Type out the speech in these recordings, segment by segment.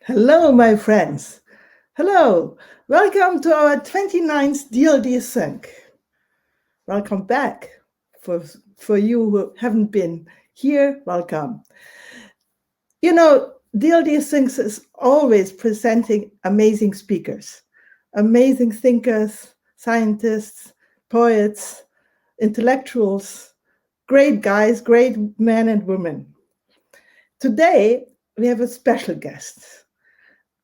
Hello, my friends. Hello. Welcome to our 29th DLD Sync. Welcome back. For you who haven't been here, welcome. You know, DLD Sync is always presenting amazing speakers, amazing thinkers, scientists, poets, intellectuals, great guys, great men and women. Today, we have a special guest,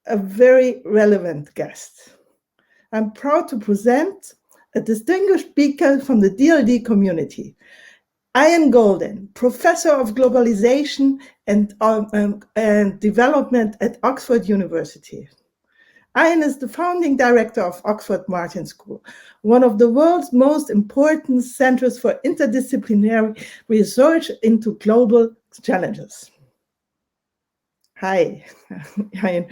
a very relevant guest. I'm proud to present a distinguished speaker from the DLD community, Ian Goldin, Professor of Globalization and Development at Oxford University. Ian is the founding director of Oxford Martin School, one of the world's most important centers for interdisciplinary research into global challenges. Hi, Ian.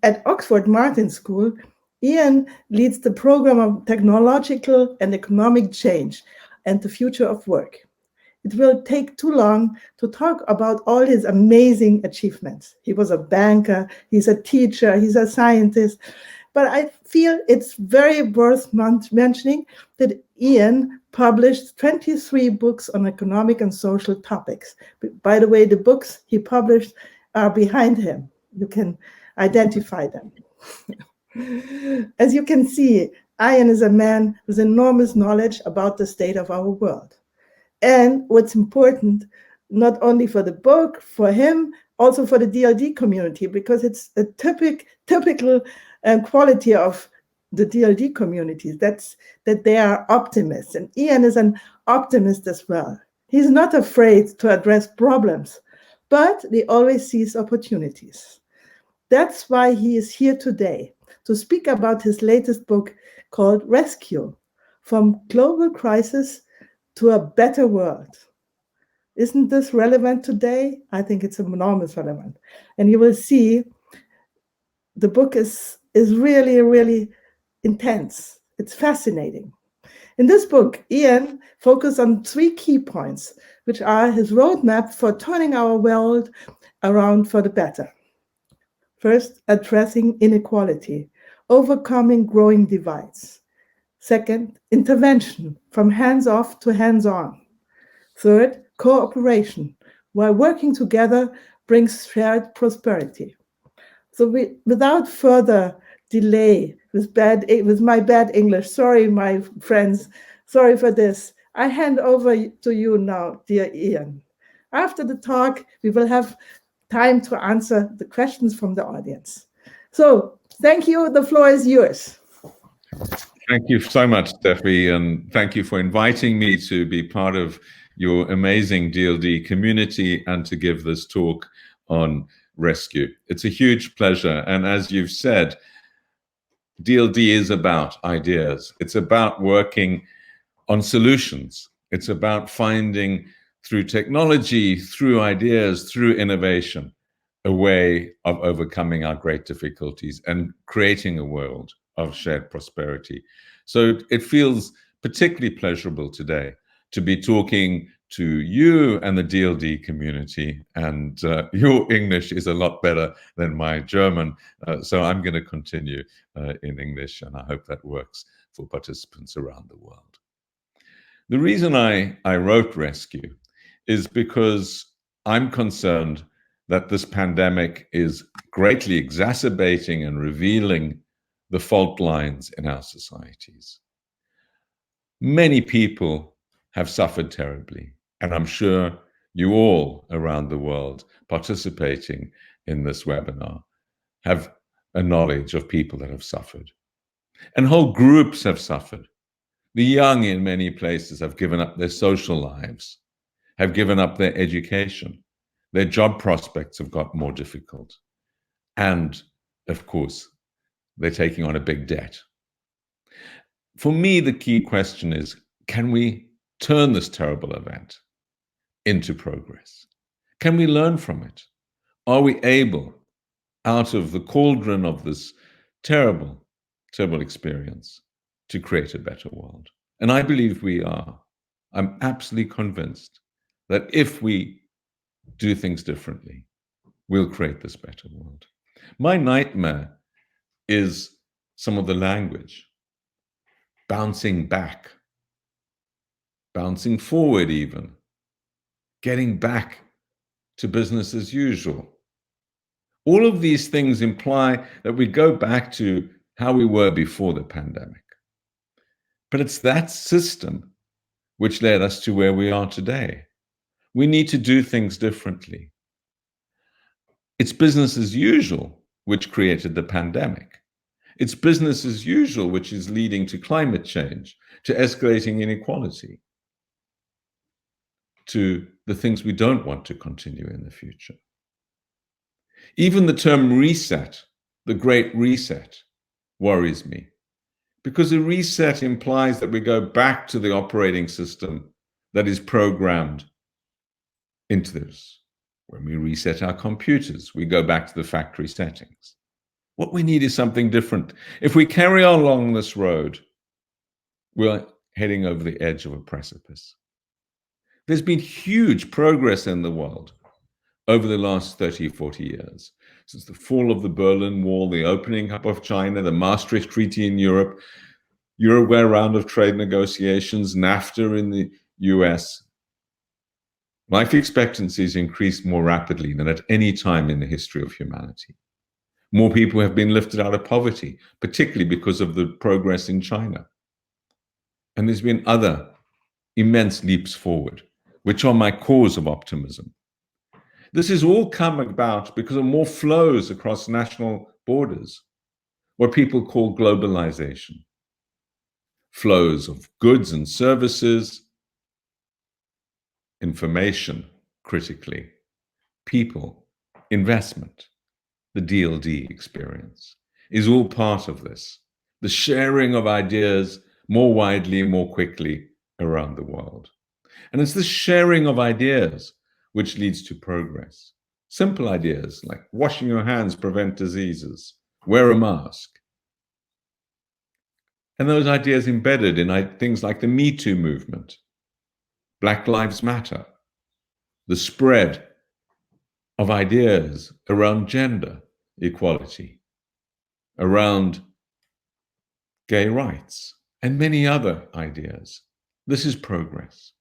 At Oxford Martin School, Ian leads the program of technological and economic change and the future of work. It will take too long to talk about all his amazing achievements. He was a banker, he's a teacher, he's a scientist, but I feel it's very worth mentioning that Ian published 23 books on economic and social topics. By the way, the books he published are behind him. You can identify them. As you can see, Ian is a man with enormous knowledge about the state of our world. And what's important, not only for the book, for him, also for the DLD community, because it's a typical quality of the DLD community, that they are optimists. And Ian is an optimist as well. He's not afraid to address problems, but he always sees opportunities. That's why he is here today to speak about his latest book called Rescue, From Global Crisis to a Better World. Isn't this relevant today? I think it's enormous relevant. And you will see the book is really, really intense. It's fascinating. In this book, Ian focused on 3 key points, which are his roadmap for turning our world around for the better. First, addressing inequality, overcoming growing divides. Second, intervention, from hands-off to hands-on. Third, cooperation, while working together brings shared prosperity. So without further delay, with my bad English, sorry, my friends, sorry for this. I hand over to you now, dear Ian. After the talk, we will have time to answer the questions from the audience. So thank you. The floor is yours. Thank you so much, Steffi, and thank you for inviting me to be part of your amazing DLD community and to give this talk on rescue. It's a huge pleasure. And as you've said, DLD is about ideas. It's about working on solutions. It's about finding, through technology, through ideas, through innovation, a way of overcoming our great difficulties and creating a world of shared prosperity. So it feels particularly pleasurable today to be talking to you and the DLD community, and your English is a lot better than my German, so I'm going to continue in English, and I hope that works for participants around the world. The reason I wrote Rescue is because I'm concerned that this pandemic is greatly exacerbating and revealing the fault lines in our societies. Many people have suffered terribly, and I'm sure you all around the world participating in this webinar have a knowledge of people that have suffered. And whole groups have suffered. The young in many places have given up their social lives, have given up their education. Their job prospects have got more difficult. And, of course, they're taking on a big debt. For me, the key question is, can we turn this terrible event into progress? Can we learn from it? Are we able, out of the cauldron of this terrible, terrible experience, to create a better world? And I believe we are. I'm absolutely convinced that if we do things differently, we'll create this better world. My nightmare is some of the language. Bouncing back, bouncing forward even, getting back to business as usual. All of these things imply that we go back to how we were before the pandemic. But it's that system which led us to where we are today. We need to do things differently. It's business as usual which created the pandemic. It's business as usual which is leading to climate change, to escalating inequality, to the things we don't want to continue in the future. Even the term reset, the Great Reset, worries me, because a reset implies that we go back to the operating system that is programmed into this. When we reset our computers, we go back to the factory settings. What we need is something different. If we carry on along this road, we're heading over the edge of a precipice. There's been huge progress in the world over the last 30, 40 years. Since the fall of the Berlin Wall, the opening up of China, the Maastricht Treaty in Europe, Uruguay round of trade negotiations, NAFTA in the US, life expectancy has increased more rapidly than at any time in the history of humanity. More people have been lifted out of poverty, particularly because of the progress in China. And there's been other immense leaps forward, which are my cause of optimism. This has all come about because of more flows across national borders, what people call globalization. Flows of goods and services, information, critically, people, investment. The DLD experience is all part of this. The sharing of ideas more widely, more quickly around the world. And it's this sharing of ideas which leads to progress. Simple ideas like washing your hands prevent diseases, wear a mask. And those ideas embedded in things like the Me Too movement, Black Lives Matter, the spread of ideas around gender equality, around gay rights, and many other ideas. This is progress.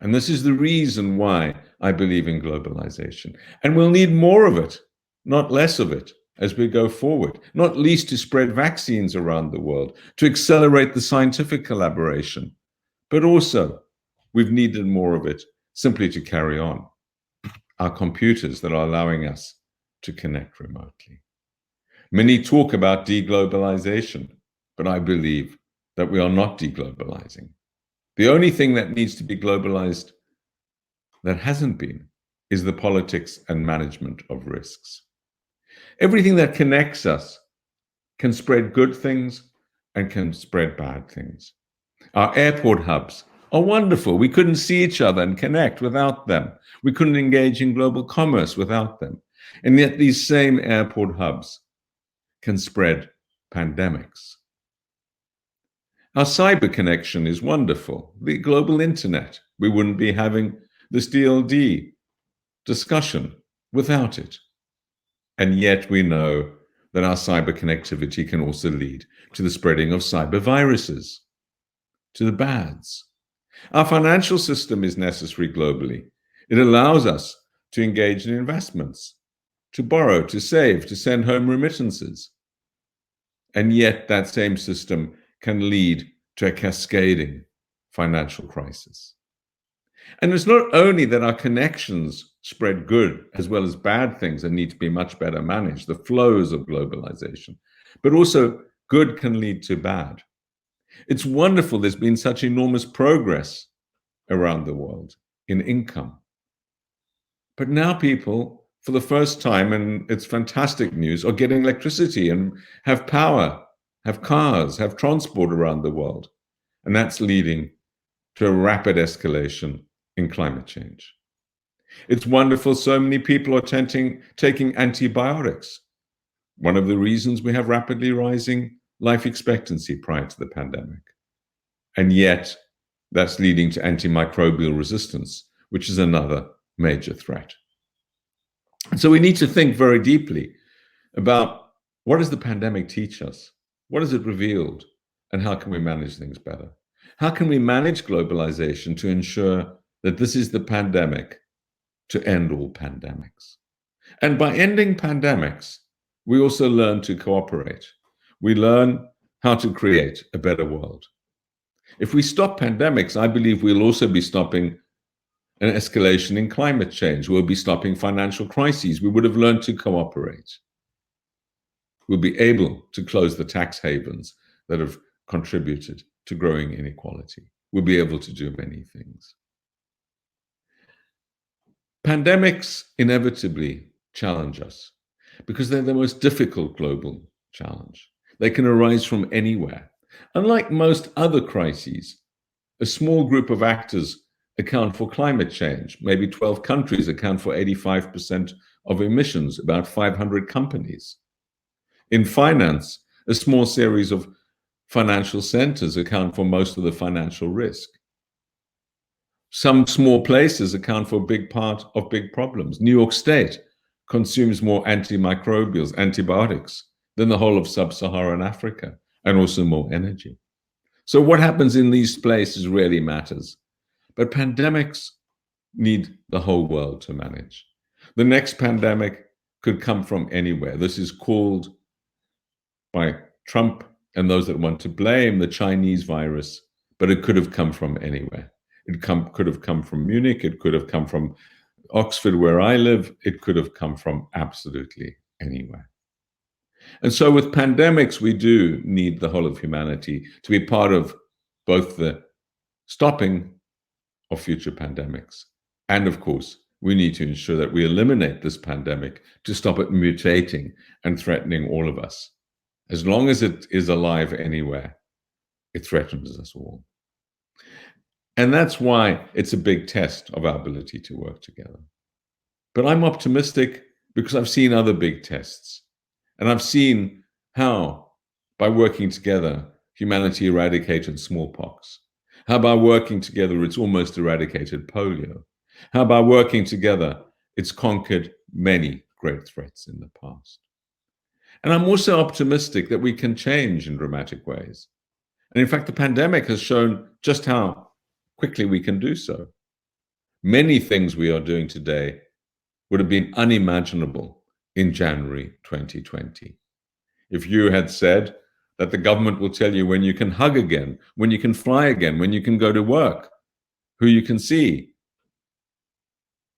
And this is the reason why I believe in globalization. And we'll need more of it, not less of it, as we go forward, not least to spread vaccines around the world, to accelerate the scientific collaboration. But also, we've needed more of it simply to carry on. Our computers that are allowing us to connect remotely. Many talk about deglobalization, but I believe that we are not deglobalizing. The only thing that needs to be globalized that hasn't been is the politics and management of risks. Everything that connects us can spread good things and can spread bad things. Our airport hubs are wonderful. We couldn't see each other and connect without them. We couldn't engage in global commerce without them. And yet these same airport hubs can spread pandemics. Our cyber connection is wonderful. The global internet, we wouldn't be having this DLD discussion without it. And yet we know that our cyber connectivity can also lead to the spreading of cyber viruses, to the bads. Our financial system is necessary globally. It allows us to engage in investments, to borrow, to save, to send home remittances. And yet that same system can lead to a cascading financial crisis. And it's not only that our connections spread good as well as bad things and need to be much better managed, the flows of globalization, but also good can lead to bad. It's wonderful there's been such enormous progress around the world in income. But now people, for the first time, and it's fantastic news, are getting electricity and have power, have cars, have transport around the world. And that's leading to a rapid escalation in climate change. It's wonderful so many people are taking antibiotics. One of the reasons we have rapidly rising life expectancy prior to the pandemic. And yet that's leading to antimicrobial resistance, which is another major threat. And so we need to think very deeply about what does the pandemic teach us? What has it revealed? And how can we manage things better? How can we manage globalization to ensure that this is the pandemic to end all pandemics? And by ending pandemics, we also learn to cooperate. We learn how to create a better world. If we stop pandemics, I believe we'll also be stopping an escalation in climate change. We'll be stopping financial crises. We would have learned to cooperate. We'll be able to close the tax havens that have contributed to growing inequality. We'll be able to do many things. Pandemics inevitably challenge us because they're the most difficult global challenge. They can arise from anywhere. Unlike most other crises, a small group of actors account for climate change. Maybe 12 countries account for 85% of emissions, about 500 companies. In finance, a small series of financial centers account for most of the financial risk. Some small places account for a big part of big problems. New York State consumes more antimicrobials, antibiotics, than the whole of sub-Saharan Africa, and also more energy. So what happens in these places really matters. But pandemics need the whole world to manage. The next pandemic could come from anywhere. This is called by Trump and those that want to blame the Chinese virus, but it could have come from anywhere. It could have come from Munich. It could have come from Oxford, where I live. It could have come from absolutely anywhere. And so with pandemics, we do need the whole of humanity to be part of both the stopping of future pandemics. And of course, we need to ensure that we eliminate this pandemic to stop it mutating and threatening all of us. As long as it is alive anywhere, it threatens us all. And that's why it's a big test of our ability to work together. But I'm optimistic because I've seen other big tests. And I've seen how, by working together, humanity eradicated smallpox. How by working together, it's almost eradicated polio. How by working together, it's conquered many great threats in the past. And I'm also optimistic that we can change in dramatic ways. And in fact, the pandemic has shown just how quickly we can do so. Many things we are doing today would have been unimaginable in January 2020. If you had said that the government will tell you when you can hug again, when you can fly again, when you can go to work, who you can see.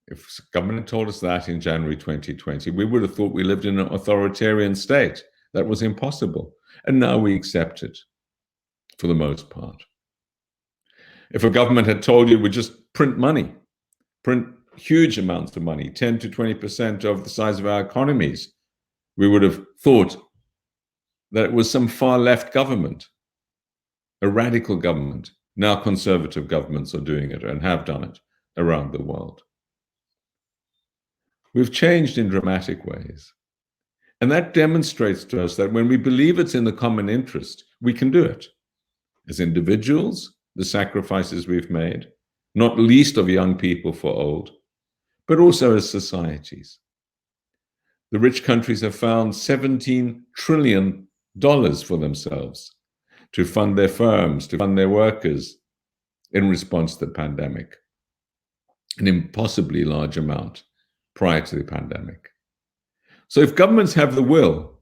If government had told us that in January 2020, we would have thought we lived in an authoritarian state. That was impossible. And now we accept it for the most part. If a government had told you we just print money, print huge amounts of money, 10 to 20% of the size of our economies, we would have thought that it was some far left government, a radical government. Now conservative governments are doing it and have done it around the world. We've changed in dramatic ways. And that demonstrates to us that when we believe it's in the common interest, we can do it. As individuals, the sacrifices we've made, not least of young people for old, but also as societies. The rich countries have found $17 trillion for themselves to fund their firms, to fund their workers in response to the pandemic, an impossibly large amount prior to the pandemic. So if governments have the will,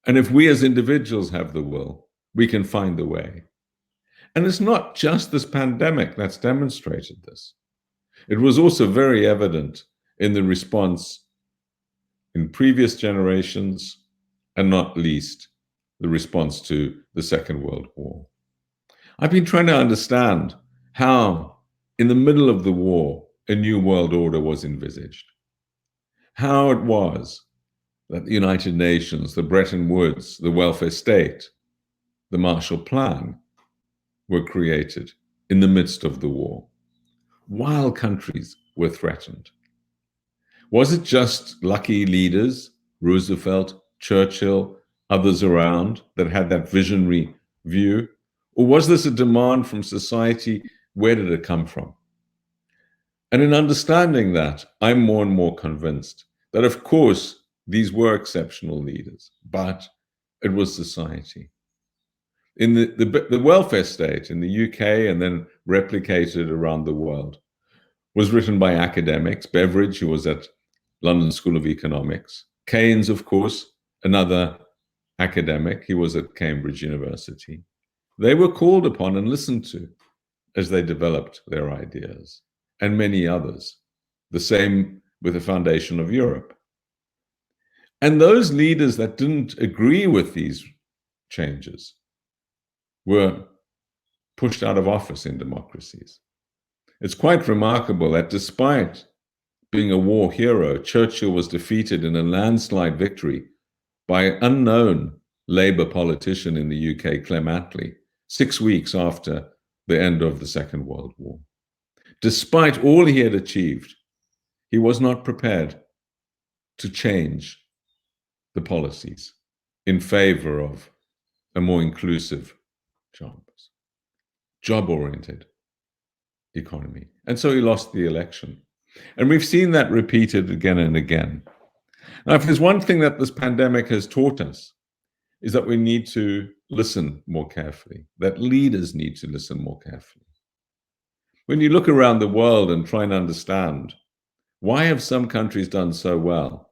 and if we as individuals have the will, we can find the way. And it's not just this pandemic that's demonstrated this. It was also very evident in the response in previous generations, and not least the response to the Second World War. I've been trying to understand how, in the middle of the war, a new world order was envisaged. How it was that the United Nations, the Bretton Woods, the welfare state, the Marshall Plan were created in the midst of the war, while countries were threatened. Was it just lucky leaders, Roosevelt, Churchill, others around, that had that visionary view? Or was this a demand from society? Where did it come from? And in understanding that, I'm more and more convinced that, of course, these were exceptional leaders, but it was society. In the welfare state in the UK and then replicated around the world was written by academics. Beveridge, who was at London School of Economics. Keynes, of course, another academic. He was at Cambridge University. They were called upon and listened to as they developed their ideas, and many others. The same with the foundation of Europe. And those leaders that didn't agree with these changes were pushed out of office in democracies. It's quite remarkable that despite being a war hero, Churchill was defeated in a landslide victory by an unknown Labour politician in the UK, Clem Attlee, 6 weeks after the end of the Second World War. Despite all he had achieved, he was not prepared to change the policies in favor of a more inclusive job-oriented economy. And so he lost the election. And we've seen that repeated again and again. Now, if there's one thing that this pandemic has taught us, is that we need to listen more carefully, that leaders need to listen more carefully. When you look around the world and try and understand, why have some countries done so well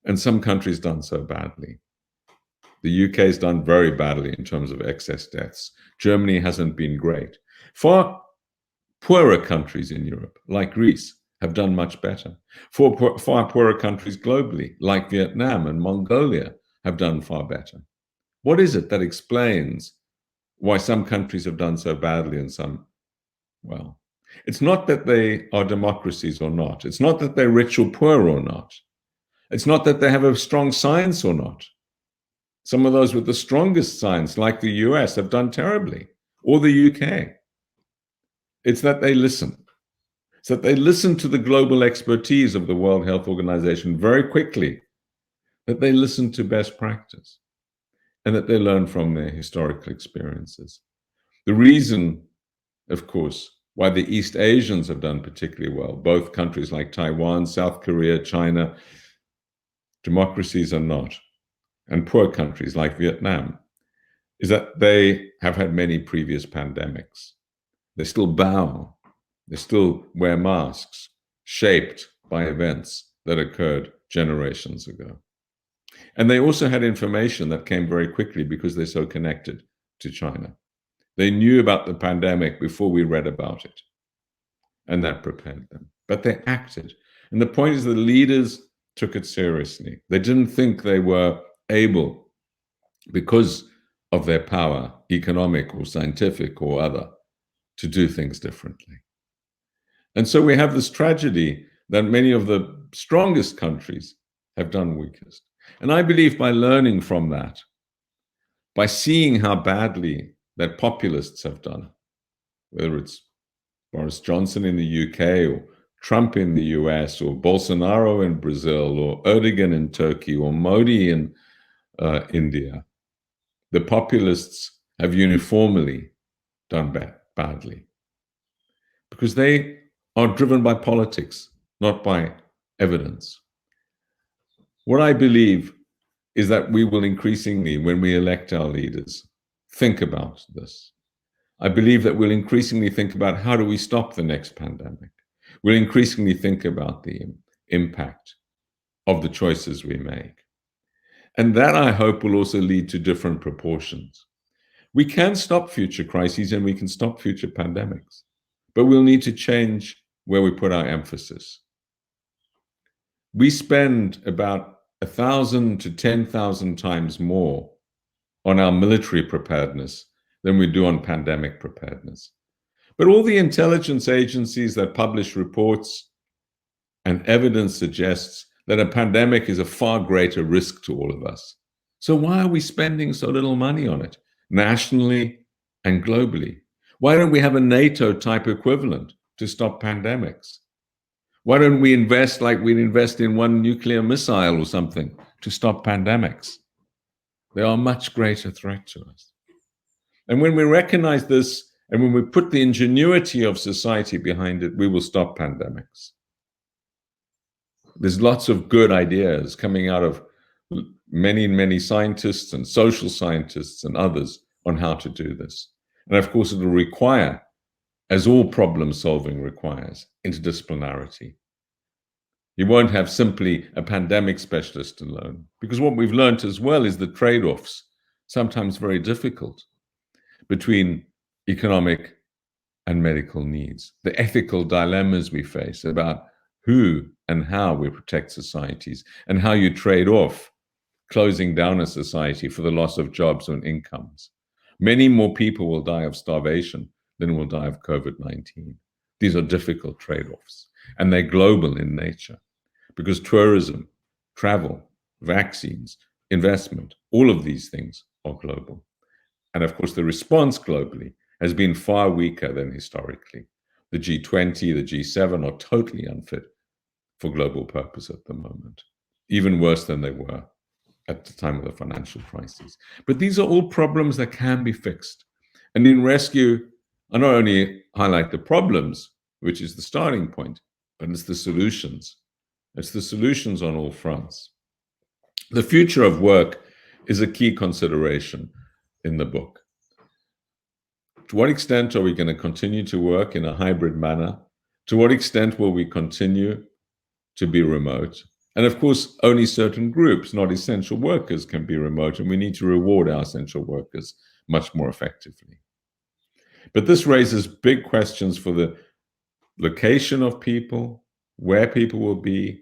and some countries done so badly? The UK has done very badly in terms of excess deaths. Germany hasn't been great. Far poorer countries in Europe, like Greece, have done much better. Far poorer countries globally, like Vietnam and Mongolia, have done far better. What is it that explains why some countries have done so badly and some well? It's not that they are democracies or not. It's not that they're rich or poor or not. It's not that they have a strong science or not. Some of those with the strongest science, like the US, have done terribly, or the UK. It's that they listen. It's that they listen to the global expertise of the World Health Organization very quickly, that they listen to best practice, and that they learn from their historical experiences. The reason, of course, why the East Asians have done particularly well, both countries like Taiwan, South Korea, China, democracies are not, and poor countries like Vietnam, is that they have had many previous pandemics. They still bow, they still wear masks, shaped by events that occurred generations ago. And they also had information that came very quickly because they're so connected to China. They knew about the pandemic before we read about it, and that prepared them. But they acted. And the point is the leaders took it seriously. They didn't think they were able, because of their power, economic or scientific or other, to do things differently. And so we have this tragedy that many of the strongest countries have done weakest. And I believe by learning from that, by seeing how badly that populists have done, whether it's Boris Johnson in the UK or Trump in the US or Bolsonaro in Brazil or Erdogan in Turkey or Modi in India, the populists have uniformly done badly because they are driven by politics, not by evidence. What I believe is that we will increasingly, when we elect our leaders, think about this. I believe that we'll increasingly think about how do we stop the next pandemic. We'll increasingly think about the impact of the choices we make. And that, I hope, will also lead to different proportions. We can stop future crises and we can stop future pandemics, but we'll need to change where we put our emphasis. We spend about 1,000 to 10,000 times more on our military preparedness than we do on pandemic preparedness. But all the intelligence agencies that publish reports and evidence suggests that a pandemic is a far greater risk to all of us. So why are we spending so little money on it, nationally and globally? Why don't we have a NATO type equivalent to stop pandemics? Why don't we invest like we'd invest in one nuclear missile or something to stop pandemics? They are a much greater threat to us. And when we recognize this, and when we put the ingenuity of society behind it, we will stop pandemics. There's lots of good ideas coming out of many, many scientists and social scientists and others on how to do this. And of course, it will require, as all problem solving requires, interdisciplinarity. You won't have simply a pandemic specialist alone, because what we've learned as well is the trade-offs, sometimes very difficult, between economic and medical needs, the ethical dilemmas we face about who and how we protect societies, and how you trade off closing down a society for the loss of jobs and incomes. Many more people will die of starvation than will die of COVID-19. These are difficult trade-offs, and they're global in nature, because tourism, travel, vaccines, investment, all of these things are global. And of course, the response globally has been far weaker than historically. The G20, the G7 are totally unfit for global purpose at the moment, even worse than they were at the time of the financial crisis. But these are all problems that can be fixed. And in Rescue, I not only highlight the problems, which is the starting point, but it's the solutions. It's the solutions on all fronts. The future of work is a key consideration in the book. To what extent are we going to continue to work in a hybrid manner? To what extent will we continue to be remote? And of course, only certain groups, not essential workers, can be remote, and we need to reward our essential workers much more effectively. But this raises big questions for the location of people, where people will be,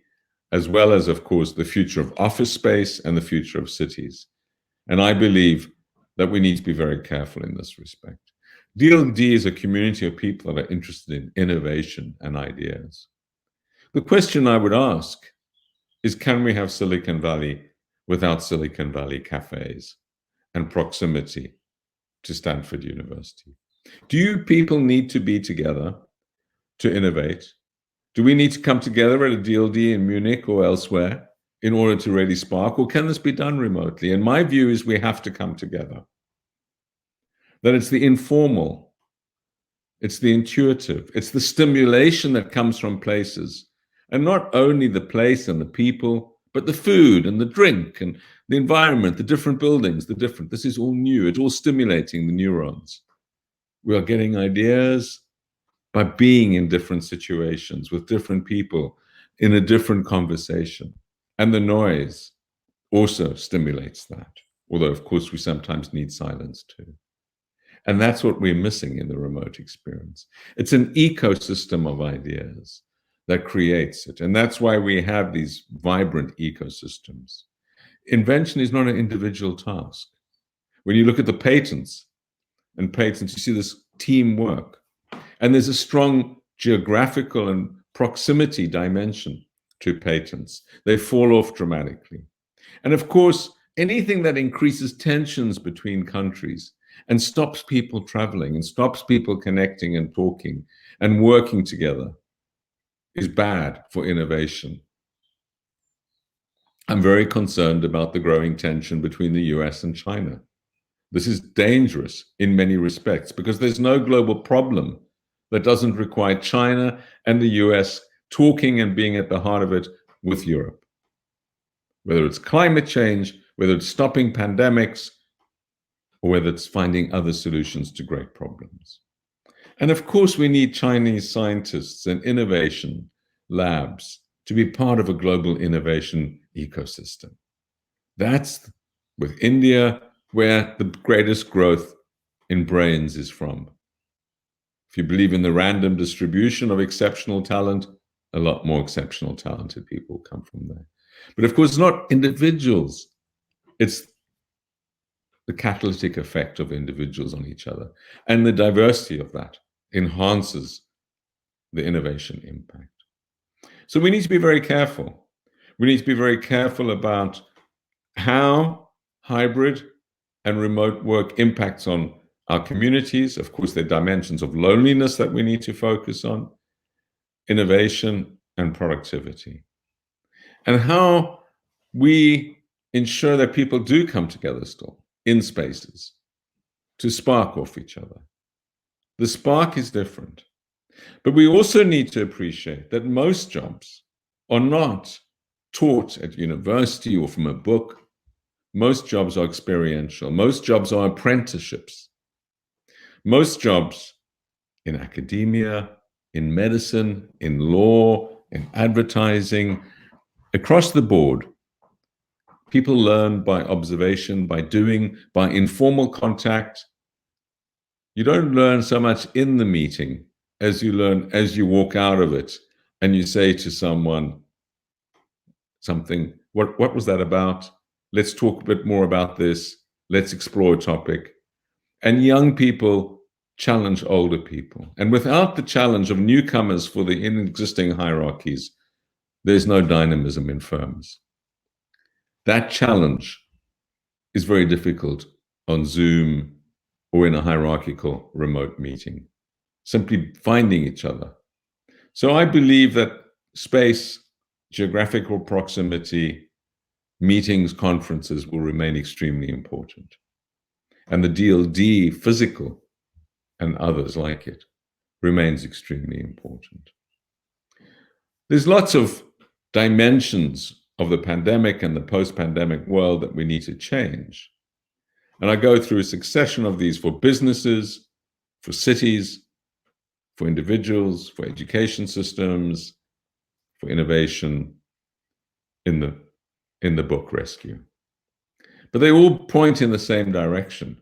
as well as, of course, the future of office space and the future of cities. And I believe that we need to be very careful in this respect. DLD is a community of people that are interested in innovation and ideas. The question I would ask is, can we have Silicon Valley without Silicon Valley cafes and proximity to Stanford University? Do you people need to be together to innovate? Do we need to come together at a DLD in Munich or elsewhere in order to really spark, or can this be done remotely? And my view is we have to come together. That it's the informal, it's the intuitive, it's the stimulation that comes from places, and not only the place and the people, but the food and the drink and the environment, the different buildings, this is all new. It's all stimulating the neurons. We are getting ideas by being in different situations with different people in a different conversation. And the noise also stimulates that. Although, of course, we sometimes need silence too. And that's what we're missing in the remote experience. It's an ecosystem of ideas that creates it. And that's why we have these vibrant ecosystems. Invention is not an individual task. When you look at the patents, you see this teamwork. And there's a strong geographical and proximity dimension to patents. They fall off dramatically. And of course, anything that increases tensions between countries and stops people traveling and stops people connecting and talking and working together is bad for innovation. I'm very concerned about the growing tension between the US and China. This is dangerous in many respects because there's no global problem that doesn't require China and the US talking and being at the heart of it with Europe. Whether it's climate change, whether it's stopping pandemics, or whether it's finding other solutions to great problems. And of course, we need Chinese scientists and innovation labs to be part of a global innovation ecosystem. That's with India, where the greatest growth in brains is from. If you believe in the random distribution of exceptional talent, a lot more exceptional talented people come from there. But of course, it's not individuals. It's the catalytic effect of individuals on each other. And the diversity of that enhances the innovation impact. So we need to be very careful. We need to be very careful about how hybrid and remote work impacts on our communities. Of course, there are dimensions of loneliness that we need to focus on, innovation and productivity. And how we ensure that people do come together still in spaces to spark off each other. The spark is different. But we also need to appreciate that most jobs are not taught at university or from a book. Most jobs are experiential. Most jobs are apprenticeships. Most jobs in academia, in medicine, in law, in advertising, across the board, people learn by observation, by doing, by informal contact. You don't learn so much in the meeting as you learn as you walk out of it and you say to someone something, what was that about? Let's talk a bit more about this. Let's explore a topic. And young people challenge older people. And without the challenge of newcomers for the existing hierarchies, there's no dynamism in firms. That challenge is very difficult on Zoom or in a hierarchical remote meeting, simply finding each other. So I believe that space, geographical proximity, meetings, conferences will remain extremely important. And the DLD, physical, and others like it, remains extremely important. There's lots of dimensions of the pandemic and the post-pandemic world that we need to change. And I go through a succession of these for businesses, for cities, for individuals, for education systems, for innovation in the book Rescue. But they all point in the same direction,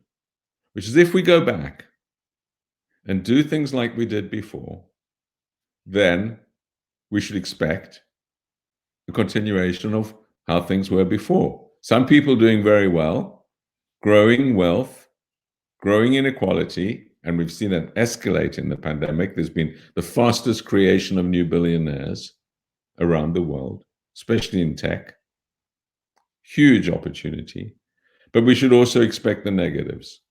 which is if we go back and do things like we did before, then we should expect a continuation of how things were before. Some people doing very well, growing wealth, growing inequality, and we've seen it escalate in the pandemic. There's been the fastest creation of new billionaires around the world, especially in tech. Huge opportunity. But we should also expect the negatives.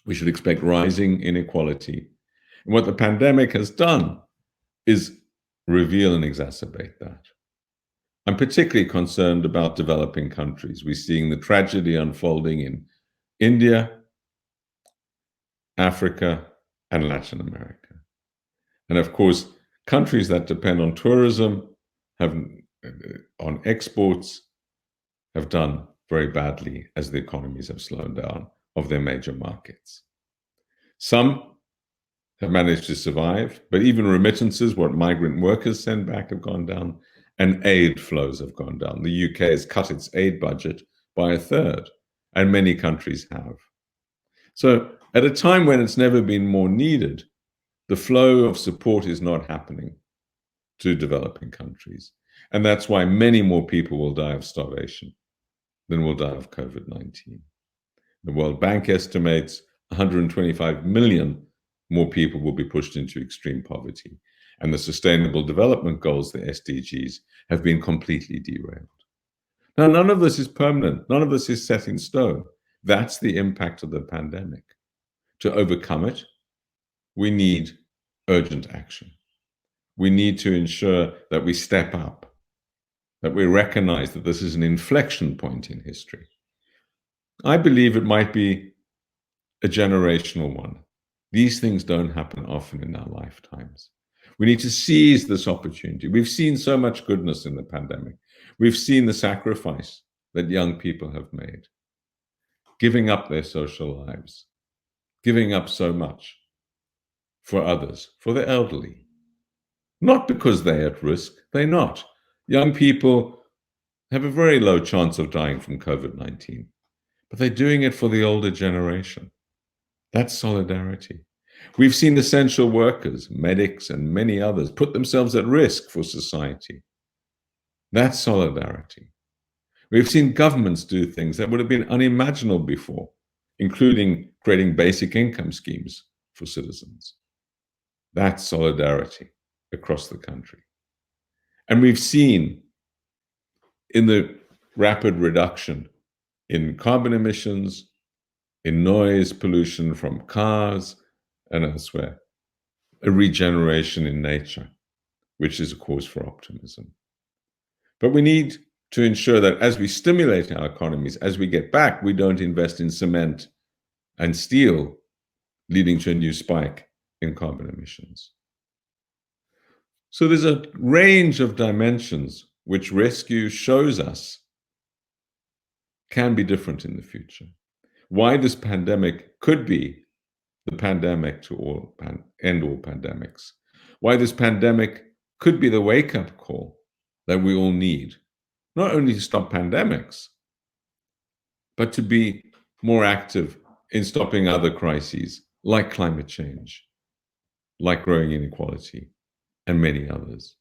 We should expect rising inequality. And what the pandemic has done is reveal and exacerbate that. I'm particularly concerned about developing countries. We're seeing the tragedy unfolding in India, Africa, and Latin America. And of course, countries that depend on tourism, on exports, have done very badly as the economies have slowed down of their major markets. Some have managed to survive, but even remittances, what migrant workers send back, have gone down, and aid flows have gone down. The UK has cut its aid budget by a third, and many countries have. So at a time when it's never been more needed, the flow of support is not happening to developing countries. And that's why many more people will die of starvation than will die of COVID-19. The World Bank estimates 125 million more people will be pushed into extreme poverty. And the Sustainable Development Goals, the SDGs, have been completely derailed. Now, none of this is permanent. None of this is set in stone. That's the impact of the pandemic. To overcome it, we need urgent action. We need to ensure that we step up, that we recognize that this is an inflection point in history. I believe it might be a generational one. These things don't happen often in our lifetimes. We need to seize this opportunity. We've seen so much goodness in the pandemic. We've seen the sacrifice that young people have made, giving up their social lives, giving up so much for others, for the elderly. Not because they're at risk, they're not. Young people have a very low chance of dying from COVID-19, but they're doing it for the older generation. That's solidarity. We've seen essential workers, medics, and many others put themselves at risk for society. That's solidarity. We've seen governments do things that would have been unimaginable before, including creating basic income schemes for citizens. That's solidarity across the country. And we've seen in the rapid reduction in carbon emissions, in noise pollution from cars and elsewhere, a regeneration in nature, which is a cause for optimism. But we need to ensure that as we stimulate our economies, as we get back, we don't invest in cement and steel, leading to a new spike in carbon emissions. So there's a range of dimensions which rescue shows us can be different in the future. Why this pandemic could be the pandemic to end all pandemics. Why this pandemic could be the wake-up call that we all need, not only to stop pandemics, but to be more active in stopping other crises like climate change, like growing inequality, and many others.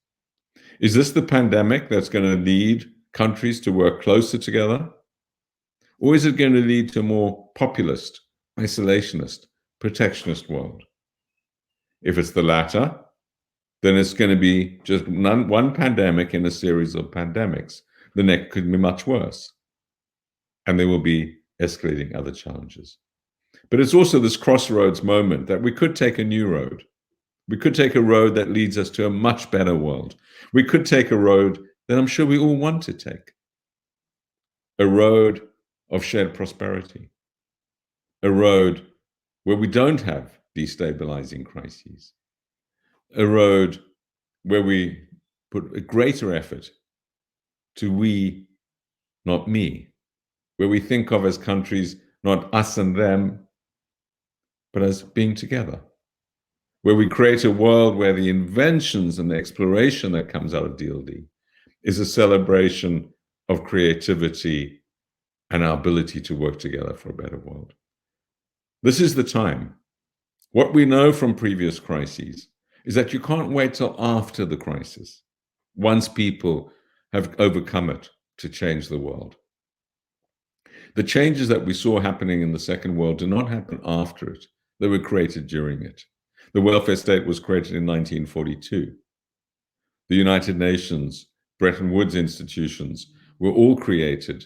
Is this the pandemic that's going to lead countries to work closer together? Or is it going to lead to a more populist, isolationist, protectionist world? If it's the latter, then it's going to be just one pandemic in a series of pandemics. The next could be much worse. And there will be escalating other challenges. But it's also this crossroads moment that we could take a new road. We could take a road that leads us to a much better world. We could take a road that I'm sure we all want to take. A road of shared prosperity. A road where we don't have destabilizing crises. A road where we put a greater effort to we, not me. Where we think of as countries not us and them, but as being together. Where we create a world where the inventions and the exploration that comes out of DLD is a celebration of creativity and our ability to work together for a better world. This is the time. What we know from previous crises is that you can't wait till after the crisis, once people have overcome it, to change the world. The changes that we saw happening in the Second World did not happen after it. They were created during it. The welfare state was created in 1942. The United Nations, Bretton Woods institutions were all created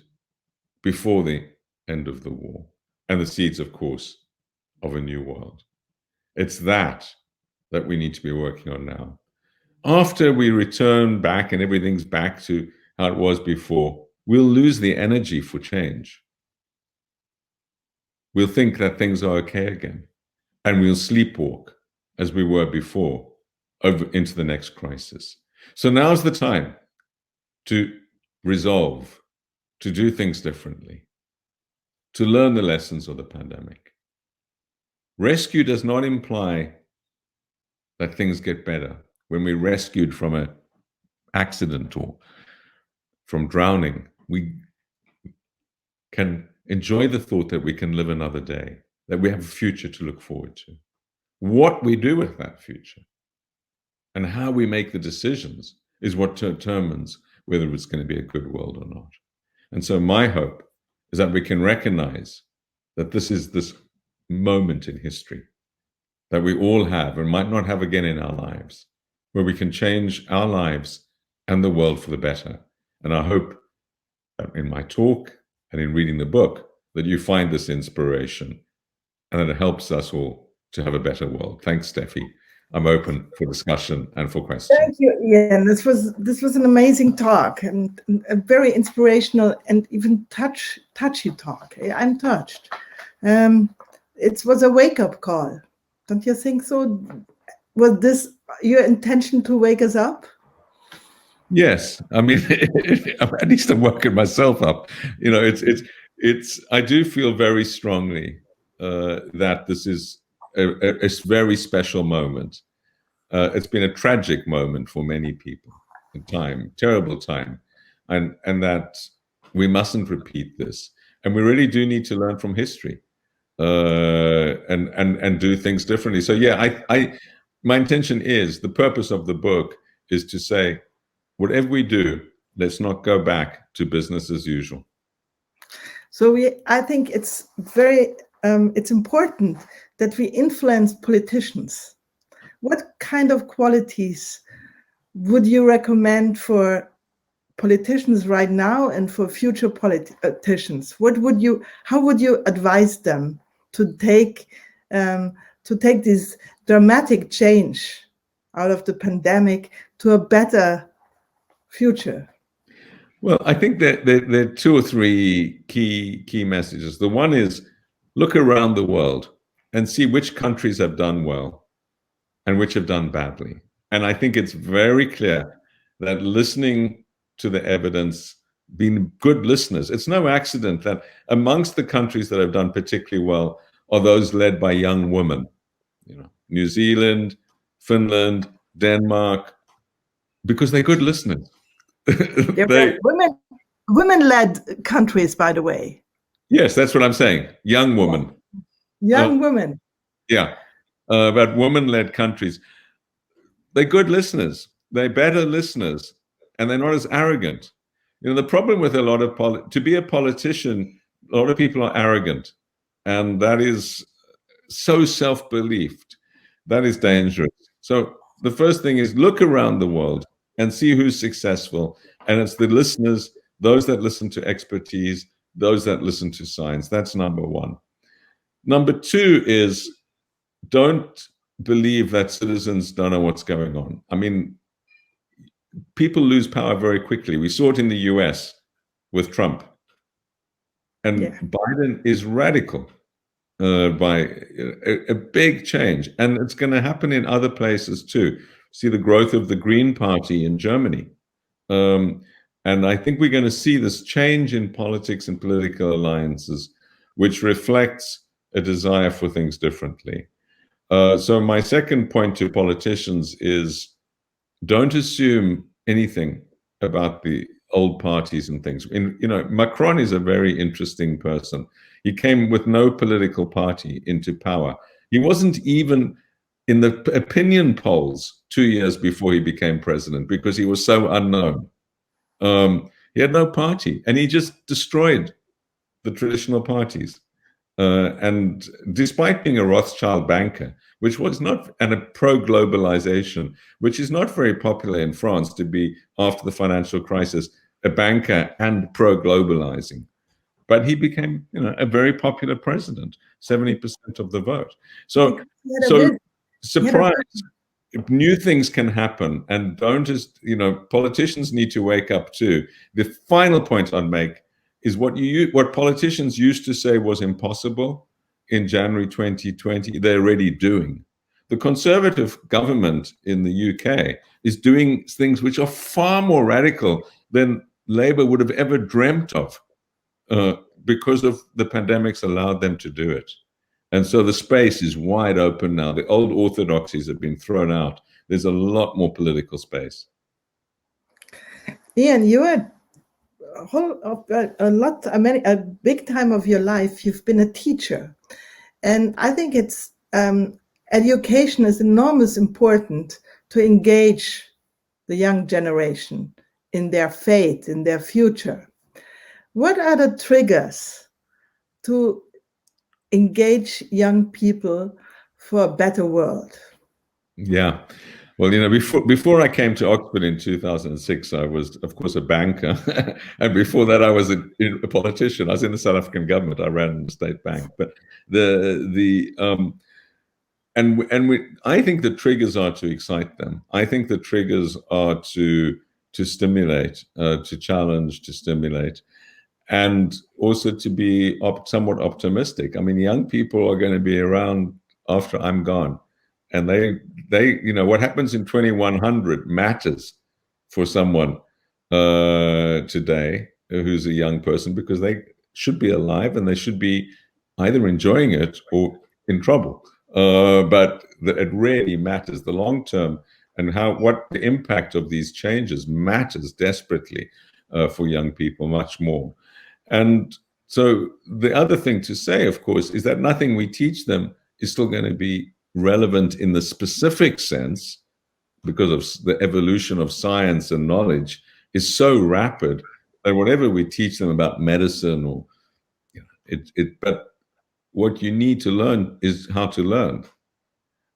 before the end of the war, and the seeds, of course, of a new world. It's that we need to be working on now. After we return back and everything's back to how it was before, we'll lose the energy for change. We'll think that things are okay again, and we'll sleepwalk as we were before over into the next crisis. So now's the time to resolve, to do things differently, to learn the lessons of the pandemic. Rescue does not imply that things get better. When we're rescued from an accident or from drowning, we can enjoy the thought that we can live another day, that we have a future to look forward to. What we do with that future and how we make the decisions is what determines whether it's going to be a good world or not. And so my hope is that we can recognize that this is this moment in history that we all have and might not have again in our lives, where we can change our lives and the world for the better. And I hope that in my talk and in reading the book that you find this inspiration and that it helps us all to have a better world. Thanks, Steffi. I'm open for discussion and for questions. Thank you, Ian. This was an amazing talk and a very inspirational and even touchy talk. I'm touched. It was a wake-up call. Don't you think so? Was this your intention to wake us up? Yes, I mean, at least I'm working myself up. You know, I do feel very strongly that this is a very special moment. It's been a tragic moment for many people, a time, terrible time, and that we mustn't repeat this. And we really do need to learn from history and do things differently. So yeah, my intention is, the purpose of the book is to say, whatever we do, let's not go back to business as usual. So I think it's it's important that we influence politicians. What kind of qualities would you recommend for politicians right now and for future politicians? How would you advise them to take this dramatic change out of the pandemic to a better future? Well, I think that there are two or three key messages. The one is, look around the world and see which countries have done well and which have done badly. And I think it's very clear that listening to the evidence, being good listeners, it's no accident that amongst the countries that have done particularly well are those led by young women. New Zealand, Finland, Denmark, because they're good listeners. They're women-led countries, by the way. Yes, that's what I'm saying. Young women. Young women. Yeah. But women-led countries, they're good listeners. They're better listeners, and they're not as arrogant. The problem with a lot of to be a politician, a lot of people are arrogant, and that is so self-believed. That is dangerous. So the first thing is look around the world and see who's successful. And it's the listeners, those that listen to expertise, those that listen to science. That's number one. Number two is don't believe that citizens don't know what's going on. I mean, people lose power very quickly. We saw it in the US with Trump. And Biden is radical. By a big change, and it's going to happen in other places too. See the growth of the Green Party in Germany, and I think we're going to see this change in politics and political alliances, which reflects a desire for things differently. So my second point to politicians is don't assume anything about the old parties and things. Macron is a very interesting person. He came with no political party into power. He wasn't even in the opinion polls 2 years before he became president because he was so unknown. He had no party, and he just destroyed the traditional parties. And despite being a Rothschild banker, which was not, and a pro-globalization, which is not very popular in France to be, after the financial crisis, a banker and pro-globalizing. But he became, a very popular president, 70% of the vote. So surprise, new things can happen, and don't just, politicians need to wake up too. The final point I'd make is what politicians used to say was impossible in January 2020, they're already doing. The Conservative government in the UK is doing things which are far more radical than Labour would have ever dreamt of. Because of the pandemics allowed them to do it. And so the space is wide open now. The old orthodoxies have been thrown out. There's a lot more political space. Ian, you had a big time of your life, you've been a teacher. And I think it's education is enormous important to engage the young generation in their fate, in their future. What are the triggers to engage young people for a better world? Yeah. Well, before I came to Oxford in 2006, I was, of course, a banker. And before that, I was a politician. I was in the South African government. I ran the state bank. But I think the triggers are to excite them. I think the triggers are to stimulate, to challenge, to stimulate. And also to be somewhat optimistic. I mean, young people are going to be around after I'm gone, and they, what happens in 2100 matters for someone today who's a young person, because they should be alive and they should be either enjoying it or in trouble. But it really matters. The long term and what the impact of these changes matters desperately for young people, much more. And so the other thing to say, of course, is that nothing we teach them is still going to be relevant in the specific sense, because of the evolution of science and knowledge is so rapid that whatever we teach them about medicine or but what you need to learn is how to learn,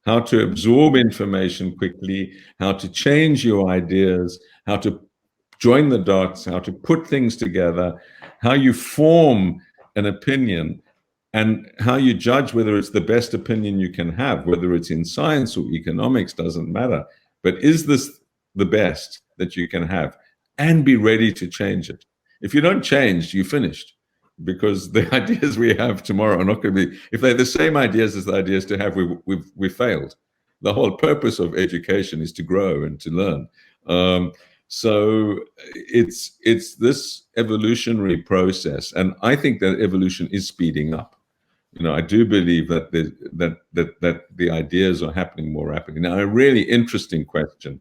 how to absorb information quickly, how to change your ideas, how to join the dots, how to put things together, how you form an opinion, and how you judge whether it's the best opinion you can have, whether it's in science or economics, doesn't matter. But is this the best that you can have? And be ready to change it. If you don't change, you're finished, because the ideas we have tomorrow are not going to be, if they're the same ideas as the ideas to have, we failed. The whole purpose of education is to grow and to learn. So it's this evolutionary process, and I think that evolution is speeding up. I do believe that the ideas are happening more rapidly. Now, a really interesting question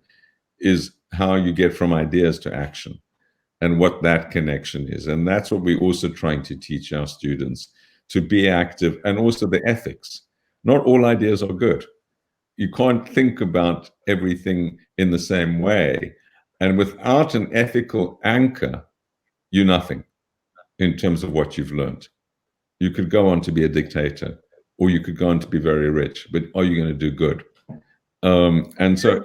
is how you get from ideas to action, and what that connection is. And that's what we're also trying to teach our students, to be active, and also the ethics. Not all ideas are good. You can't think about everything in the same way. And without an ethical anchor, you're nothing in terms of what you've learned. You could go on to be a dictator, or you could go on to be very rich, but are you going to do good? And so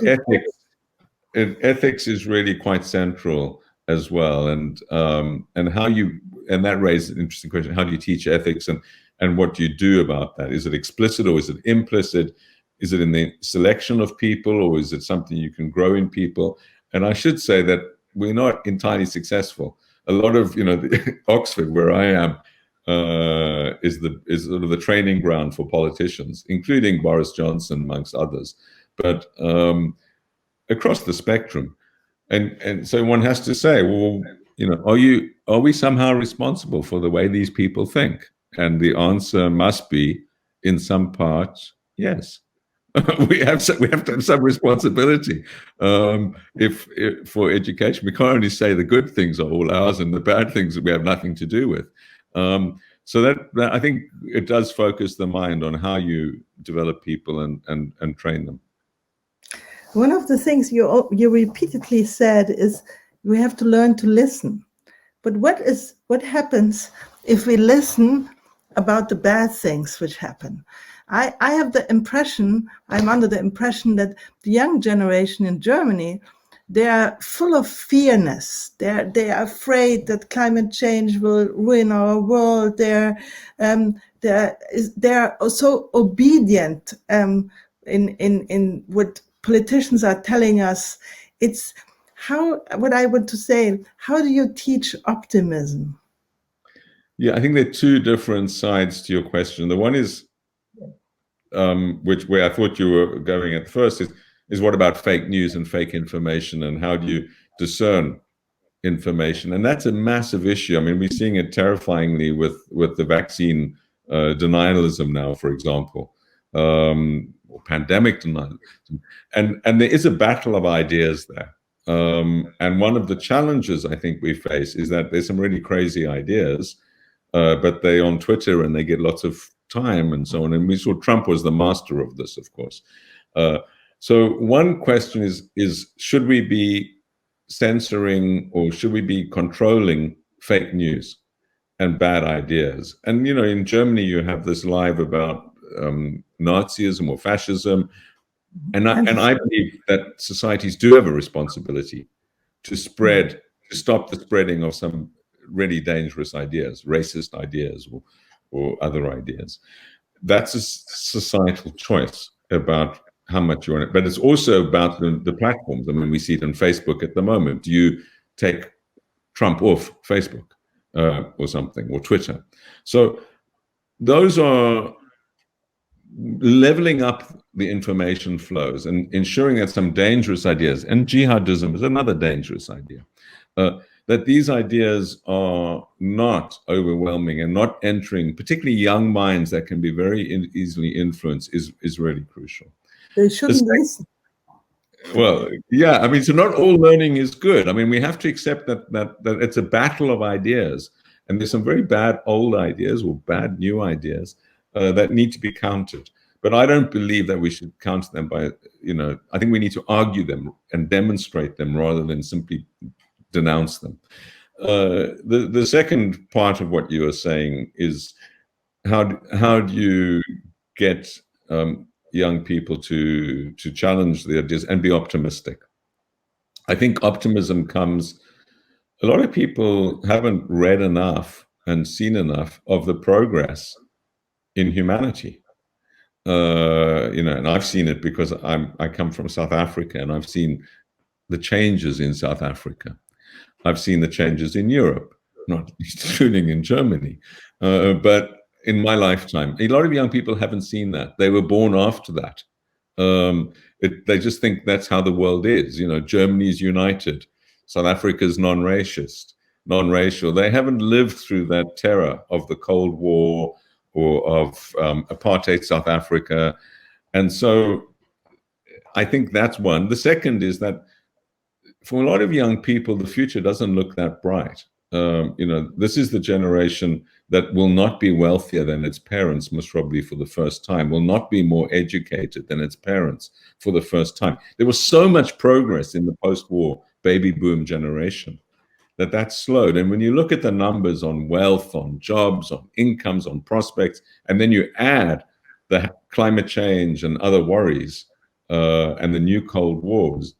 ethics is really quite central as well. And that raises an interesting question: how do you teach ethics, and what do you do about that? Is it explicit or is it implicit? Is it in the selection of people, or is it something you can grow in people? And I should say that we're not entirely successful. A lot of, Oxford, where I am, is sort of the training ground for politicians, including Boris Johnson, amongst others, but across the spectrum. And so one has to say, well, are we somehow responsible for the way these people think? And the answer must be, in some parts, yes. we have to have some responsibility. If for education, we can't only say the good things are all ours and the bad things that we have nothing to do with. So that I think it does focus the mind on how you develop people and train them. One of the things you repeatedly said is we have to learn to listen. But what happens if we listen about the bad things which happen? I have the impression, I'm under the impression that the young generation in Germany, they are full of fearness. They are afraid that climate change will ruin our world. They're so obedient in what politicians are telling us. It's what I want to say, how do you teach optimism? Yeah, I think there are two different sides to your question. The one is, where I thought you were going at first, is what about fake news and fake information, and how do you discern information? And that's a massive issue. I mean, we're seeing it terrifyingly with the vaccine denialism now, for example, or pandemic denialism. And there is a battle of ideas there. And one of the challenges I think we face is that there's some really crazy ideas, but they're on Twitter and they get lots of time and so on. And we saw Trump was the master of this, of course. So one question is should we be censoring, or should we be controlling fake news and bad ideas? And, in Germany, you have this live about Nazism or fascism. And I believe that societies do have a responsibility to stop the spreading of some really dangerous ideas, racist ideas, or other ideas. That's a societal choice about how much you want it. But it's also about the platforms. I mean, we see it on Facebook at the moment. Do you take Trump off Facebook or something, or Twitter? So those are leveling up the information flows and ensuring that some dangerous ideas, and jihadism is another dangerous idea, that these ideas are not overwhelming and not entering particularly young minds that can be very easily influenced is really crucial. They shouldn't listen. Well, yeah, I mean, so not all learning is good. I mean, we have to accept that it's a battle of ideas, and there's some very bad old ideas or bad new ideas that need to be countered. But I don't believe that we should counter them by, I think we need to argue them and demonstrate them rather than simply denounce them. The second part of what you are saying is how do you get young people to challenge the ideas and be optimistic? I think optimism comes, a lot of people haven't read enough and seen enough of the progress in humanity. And I've seen it because I come from South Africa, and I've seen the changes in South Africa. I've seen the changes in Europe, not including in Germany, but in my lifetime, a lot of young people haven't seen that. They were born after that. They just think that's how the world is. Germany's united, South Africa's non-racial. They haven't lived through that terror of the Cold War or of apartheid South Africa. And so I think that's one. The second is that for a lot of young people, the future doesn't look that bright. This is the generation that will not be wealthier than its parents, most probably for the first time, will not be more educated than its parents for the first time. There was so much progress in the post-war baby boom generation that slowed. And when you look at the numbers on wealth, on jobs, on incomes, on prospects, and then you add the climate change and other worries and the new Cold Wars,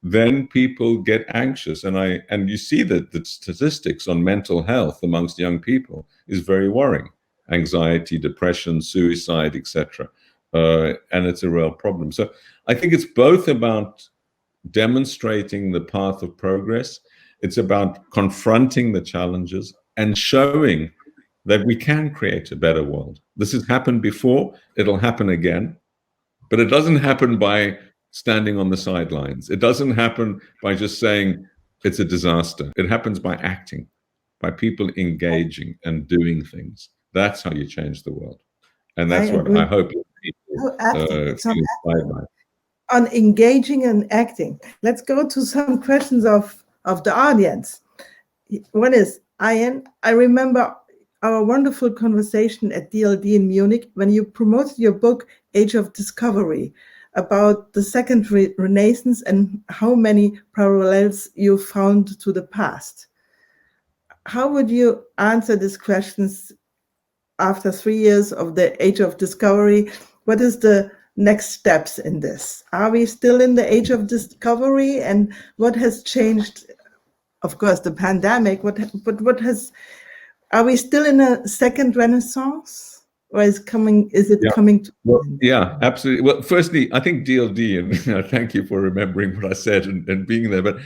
then people get anxious. And you see that the statistics on mental health amongst young people is very worrying. Anxiety, depression, suicide, etc. And it's a real problem. So I think it's both about demonstrating the path of progress. It's about confronting the challenges and showing that we can create a better world. This has happened before, it'll happen again, but it doesn't happen by standing on the sidelines. It doesn't happen by just saying it's a disaster. It happens by acting, by people engaging and doing things. That's how you change the world. And that's what I hope people feel inspired by. On engaging and acting. Let's go to some questions of the audience. One is, Ian, I remember our wonderful conversation at DLD in Munich when you promoted your book, Age of Discovery, about the second Renaissance and how many parallels you found to the past. How would you answer these questions after 3 years of the Age of Discovery? What is the next steps in this? Are we still in the Age of Discovery, and what has changed? Of course, the pandemic. Are we still in a second Renaissance, or is it coming to? Well, yeah, absolutely. Well, firstly, I think DLD, and thank you for remembering what I said and being there. But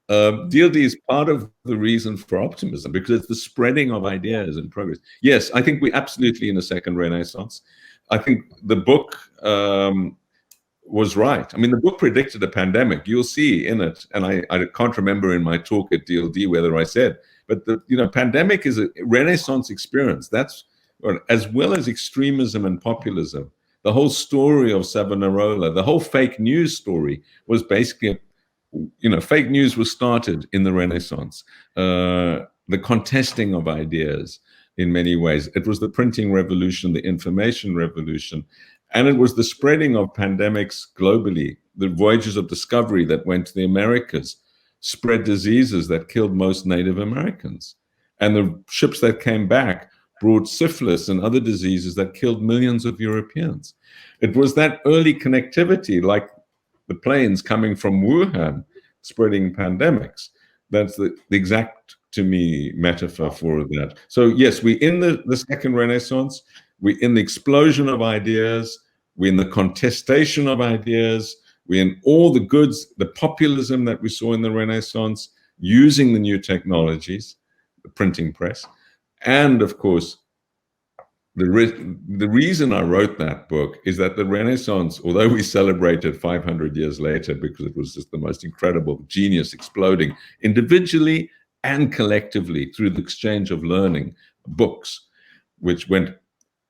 DLD is part of the reason for optimism, because it's the spreading of ideas and progress. Yes, I think we're absolutely in a second Renaissance. I think the book was right. I mean, the book predicted a pandemic. You'll see in it, and I can't remember in my talk at DLD whether I said, but the pandemic is a Renaissance experience. That's as well as extremism and populism. The whole story of Savonarola, the whole fake news story was basically, fake news was started in the Renaissance. The contesting of ideas. In many ways, it was the printing revolution, the information revolution, and it was the spreading of pandemics globally. The voyages of discovery that went to the Americas spread diseases that killed most Native Americans, and the ships that came back brought syphilis and other diseases that killed millions of Europeans. It was that early connectivity, like the planes coming from Wuhan, spreading pandemics. That's the exact, to me, metaphor for that. So yes, we're in the second Renaissance. We're in the explosion of ideas. We're in the contestation of ideas. We're in all the goods, the populism that we saw in the Renaissance, using the new technologies, the printing press. And of course, the reason I wrote that book is that the Renaissance, although we celebrated 500 years later because it was just the most incredible genius exploding individually and collectively through the exchange of learning, books, which went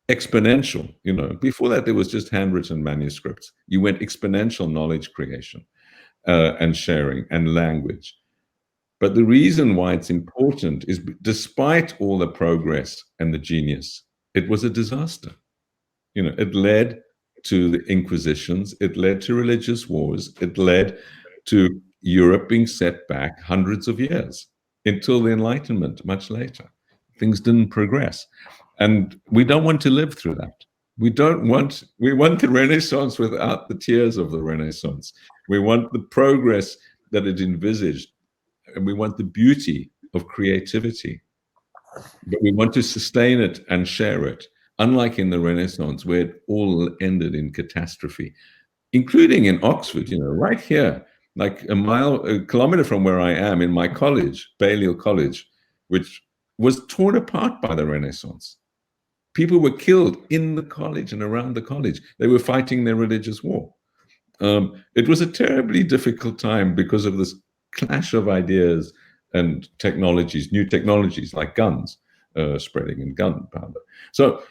exponential. Before that, there was just handwritten manuscripts. You went exponential knowledge creation and sharing and language. But the reason why it's important is, despite all the progress and the genius, it was a disaster. It led to the Inquisitions, it led to religious wars, it led to Europe being set back hundreds of years until the Enlightenment, much later. Things didn't progress. And we don't want to live through that. We want the Renaissance without the tears of the Renaissance. We want the progress that it envisaged, and we want the beauty of creativity. But we want to sustain it and share it, unlike in the Renaissance, where it all ended in catastrophe, including in Oxford, right here, like a kilometer from where I am, in my college, Balliol College, which was torn apart by the Renaissance. People were killed in the college and around the college. They were fighting their religious war. It was a terribly difficult time because of this clash of ideas and technologies, new technologies like guns spreading and gunpowder. So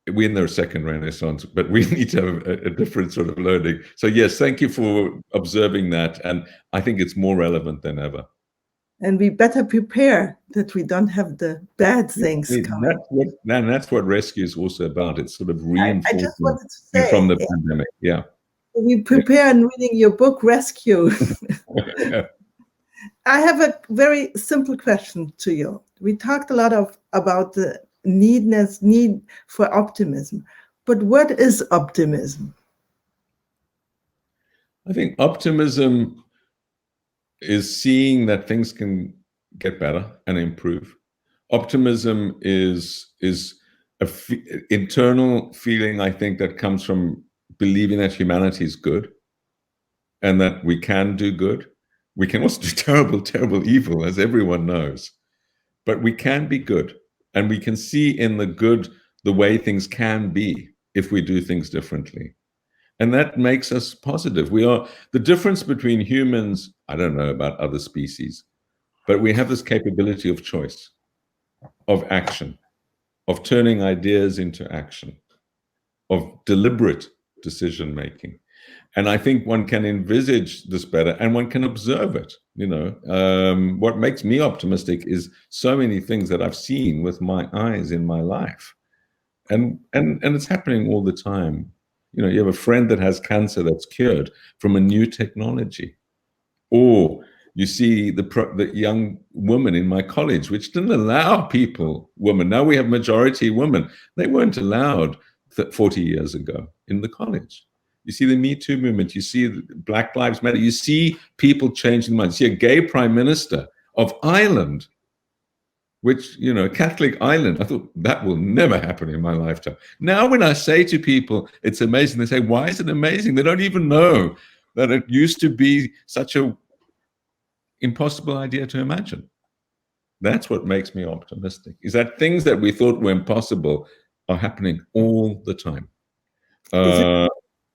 we're in their second renaissance, but we need to have a different sort of learning. So yes, thank you for observing that. And I think it's more relevant than ever. And we better prepare that we don't have the bad things coming. That's what rescue is also about. It's sort of reinforcing I just wanted to say, from the pandemic. Yeah. We prepare and reading your book, Rescue. I have a very simple question to you. We talked a lot about the need for optimism, but what is optimism? I think optimism is seeing that things can get better and improve. Optimism is an internal feeling, I think, that comes from believing that humanity is good and that we can do good. We can also do terrible, terrible evil, as everyone knows. But we can be good. And we can see in the good the way things can be if we do things differently. And that makes us positive. We are the difference between humans, I don't know about other species, but we have this capability of choice, of action, of turning ideas into action, of deliberate decision making. And I think one can envisage this better and one can observe it. What makes me optimistic is so many things that I've seen with my eyes in my life. And it's happening all the time. You have a friend that has cancer that's cured from a new technology. Or you see the young woman in my college, which didn't allow women. Now we have majority women. They weren't allowed 40 years ago in the college. You see the Me Too movement. You see Black Lives Matter. You see people changing minds. You see a gay prime minister of Ireland, which, Catholic Ireland. I thought that will never happen in my lifetime. Now, when I say to people, it's amazing, they say, why is it amazing? They don't even know that it used to be such a impossible idea to imagine. That's what makes me optimistic, is that things that we thought were impossible are happening all the time.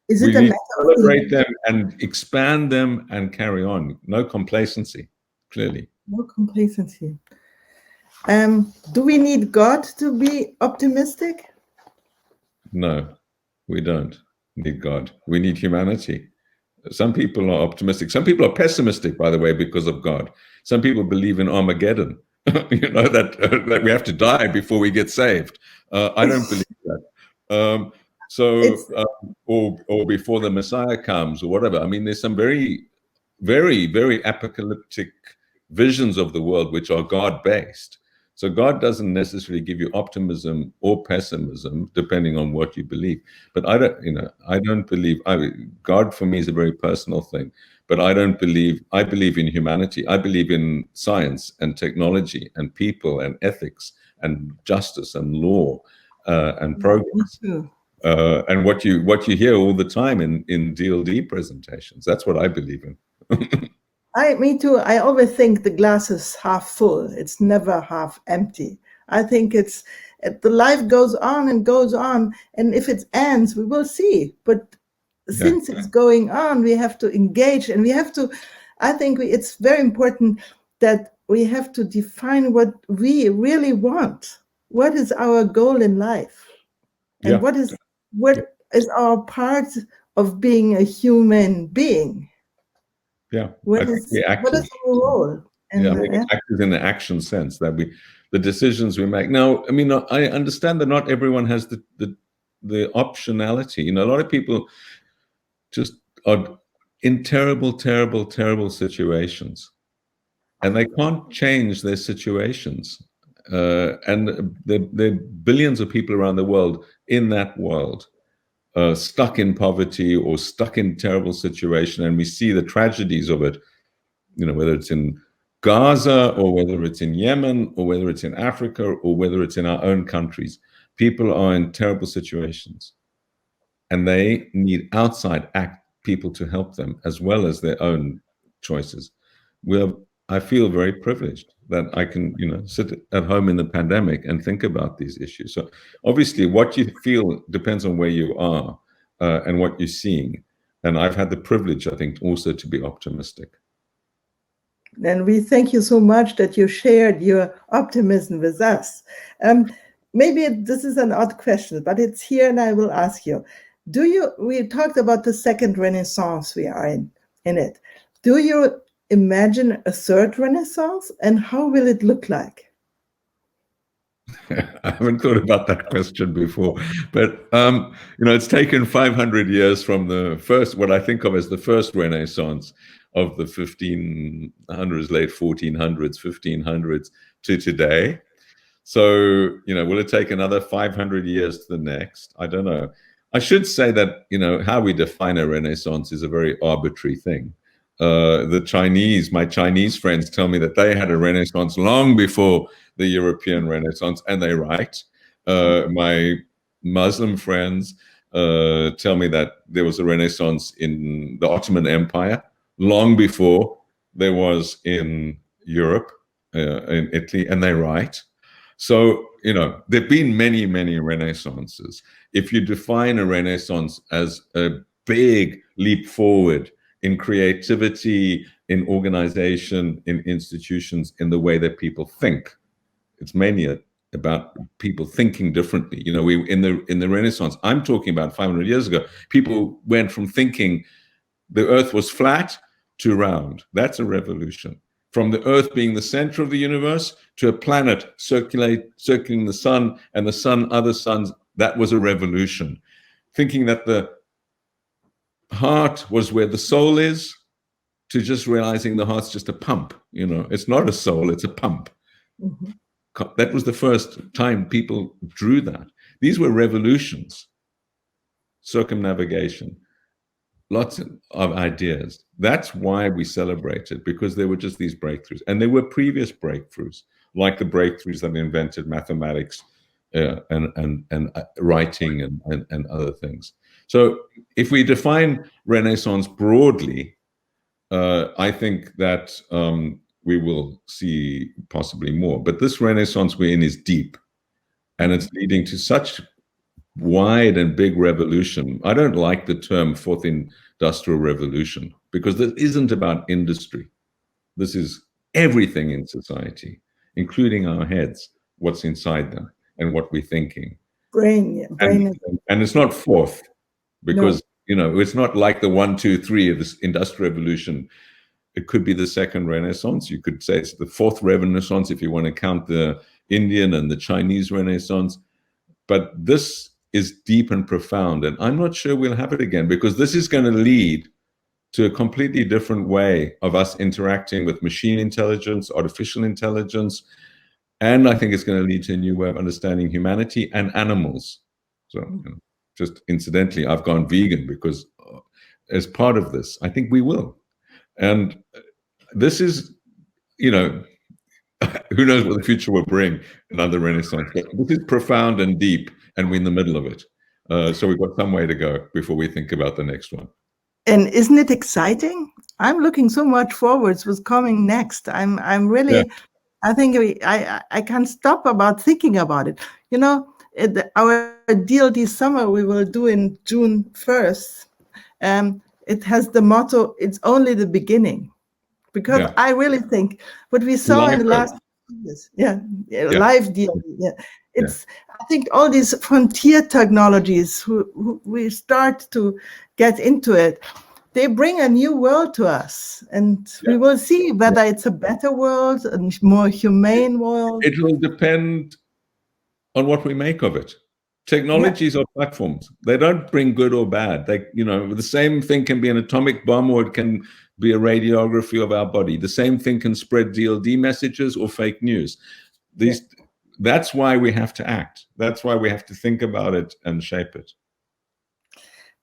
Is it we need to celebrate them and expand them and carry on. No complacency, clearly. No complacency. Do we need God to be optimistic? No, we don't need God. We need humanity. Some people are optimistic. Some people are pessimistic, by the way, because of God. Some people believe in Armageddon, that we have to die before we get saved. I don't believe that. Or before the Messiah comes or whatever. I mean, there's some very, very, very apocalyptic visions of the world which are God-based. So God doesn't necessarily give you optimism or pessimism, depending on what you believe. But I don't believe, God for me is a very personal thing, but I believe in humanity. I believe in science and technology and people and ethics and justice and law and progress. And what you hear all the time in DLD presentations, that's what I believe in. Me too. I always think the glass is half full. It's never half empty. I think the life goes on and goes on. And if it ends, we will see. But since it's going on, we have to engage and I think it's very important that we have to define what we really want. What is our goal in life? And what is our part of being a human being? What is our role? Act is in the action sense, that the decisions we make. Now, I mean, I understand that not everyone has the optionality. A lot of people just are in terrible, terrible, terrible situations, and they can't change their situations. And there are billions of people around the world in that world. Stuck in poverty or stuck in terrible situation, and we see the tragedies of it, whether it's in Gaza or whether it's in Yemen or whether it's in Africa or whether it's in our own countries. People are in terrible situations and they need outside people to help them as well as their own choices. I feel very privileged that I can, sit at home in the pandemic and think about these issues. So obviously what you feel depends on where you are. and what you're seeing. And I've had the privilege, I think, also to be optimistic. And we thank you so much that you shared your optimism with us. Maybe this is an odd question, but it's here and I will ask you. We talked about the second Renaissance we are in it. Do you imagine a third Renaissance, and how will it look like? I haven't thought about that question before, but it's taken 500 years from the first, what I think of as the first Renaissance of the 1500s, late 1400s, 1500s to today. So, will it take another 500 years to the next? I don't know. I should say that, how we define a Renaissance is a very arbitrary thing. My Chinese friends tell me that they had a Renaissance long before the European Renaissance, and they're right. My Muslim friends tell me that there was a Renaissance in the Ottoman Empire long before there was in Europe, in Italy, and they're right. So, there've been many, many Renaissances. If you define a Renaissance as a big leap forward in creativity, in organization, in institutions, in the way that people think, it's mainly about people thinking differently. In the Renaissance, I'm talking about 500 years ago, people went from thinking the earth was flat to round. That's a revolution. From the earth being the center of the universe to a planet circling the sun and the sun, other suns, that was a revolution. Thinking that the heart was where the soul is, to just realizing the heart's just a pump. It's not a soul, it's a pump. Mm-hmm. That was the first time people drew that. These were revolutions. Circumnavigation. Lots of ideas. That's why we celebrate it, because there were just these breakthroughs. And there were previous breakthroughs, like the breakthroughs that invented mathematics and writing and other things. So if we define Renaissance broadly, I think that we will see possibly more. But this Renaissance we're in is deep, and it's leading to such wide and big revolution. I don't like the term fourth industrial revolution, because this isn't about industry. This is everything in society, including our heads, what's inside them and what we're thinking. Brain. And it's not fourth, because it's not like the 1, 2, 3 of this industrial revolution. It could be the second Renaissance. You could say it's the fourth Renaissance if you want to count the Indian and the Chinese Renaissance. But this is deep and profound, and I'm not sure we'll have it again, because this is going to lead to a completely different way of us interacting with machine intelligence, artificial intelligence, and I think it's going to lead to a new way of understanding humanity and animals. So, just incidentally, I've gone vegan because as part of this, I think we will. And this is, who knows what the future will bring, another Renaissance. But this is profound and deep, and we're in the middle of it. So we've got some way to go before we think about the next one. And isn't it exciting? I'm looking so much forwards what's coming next. I'm really, yeah. I think I can't stop about thinking about it. Our DLD summer we will do in June 1st. It has the motto, it's only the beginning. Because I really think what we saw in the last years, live DLD, I think all these frontier technologies who we start to get into it, they bring a new world to us, and we will see whether it's a better world, a more humane world. It will depend on what we make of it. Technologies are platforms. They don't bring good or bad. The same thing can be an atomic bomb, or it can be a radiography of our body. The same thing can spread DLD messages or fake news. That's why we have to act. That's why we have to think about it and shape it.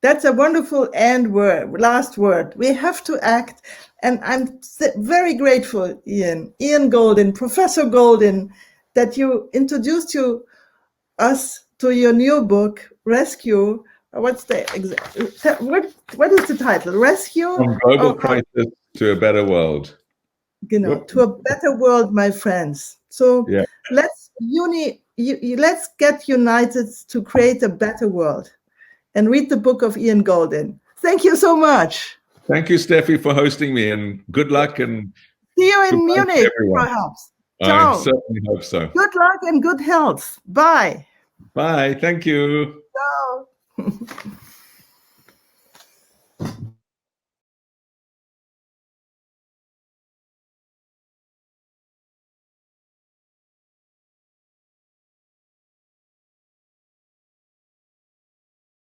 That's a wonderful last word. We have to act. And I'm very grateful, Ian Goldin, Professor Goldin, that you introduced us to your new book, Rescue. What's the exact? What is the title? Rescue? From global crisis to a better world. To a better world, my friends. So let's get united to create a better world. and read the book of Ian Goldin. Thank you so much. Thank you, Steffi, for hosting me, and good luck and see you in goodbye to Munich, everyone. perhaps. I Ciao. certainly hope so. Good luck and good health. Bye. Bye. Thank you. Ciao.